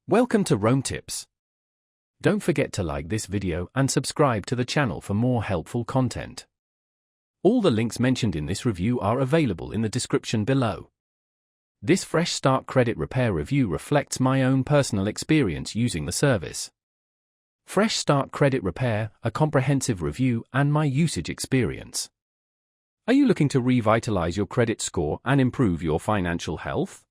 Welcome to Rome Tips. Don't forget to like this video and subscribe to the channel for more helpful content. All the links mentioned in this review are available in the description below. This Fresh Start Credit Repair review reflects my own personal experience using the service. Fresh Start Credit Repair, a comprehensive review and my usage experience. Are you looking to revitalize your credit score and improve your financial health?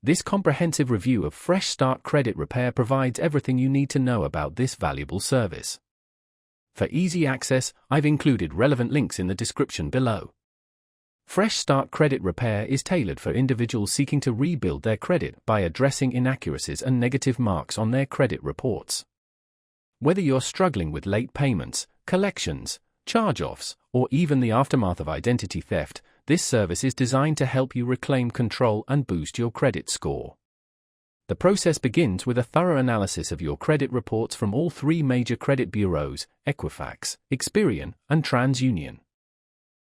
This comprehensive review of Fresh Start Credit Repair provides everything you need to know about this valuable service. For easy access, I've included relevant links in the description below. Fresh Start Credit Repair is tailored for individuals seeking to rebuild their credit by addressing inaccuracies and negative marks on their credit reports. Whether you're struggling with late payments, collections, charge-offs, or even the aftermath of identity theft, this service is designed to help you reclaim control and boost your credit score. The process begins with a thorough analysis of your credit reports from all three major credit bureaus, Equifax, Experian, and TransUnion.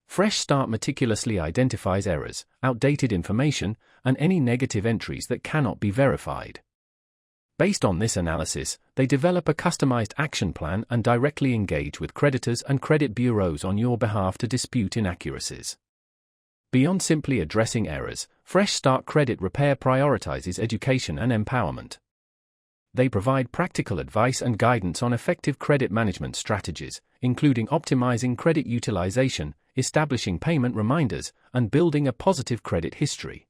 Fresh Start meticulously identifies errors, outdated information, and any negative entries that cannot be verified. Based on this analysis, they develop a customized action plan and directly engage with creditors and credit bureaus on your behalf to dispute inaccuracies. Beyond simply addressing errors, Fresh Start Credit Repair prioritizes education and empowerment. They provide practical advice and guidance on effective credit management strategies, including optimizing credit utilization, establishing payment reminders, and building a positive credit history.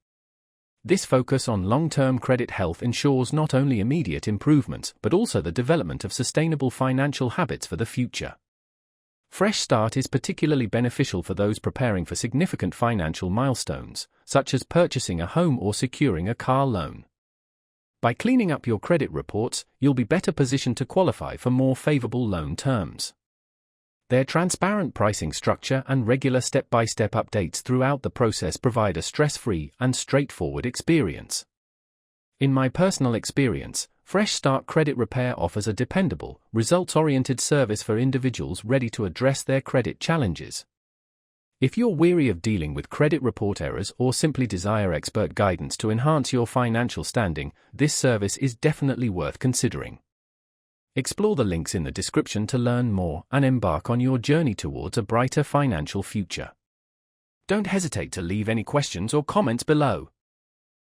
This focus on long-term credit health ensures not only immediate improvements but also the development of sustainable financial habits for the future. Fresh Start is particularly beneficial for those preparing for significant financial milestones, such as purchasing a home or securing a car loan. By cleaning up your credit reports, you'll be better positioned to qualify for more favorable loan terms. Their transparent pricing structure and regular step-by-step updates throughout the process provide a stress-free and straightforward experience. In my personal experience, Fresh Start Credit Repair offers a dependable, results-oriented service for individuals ready to address their credit challenges. If you're weary of dealing with credit report errors or simply desire expert guidance to enhance your financial standing, this service is definitely worth considering. Explore the links in the description to learn more and embark on your journey towards a brighter financial future. Don't hesitate to leave any questions or comments below.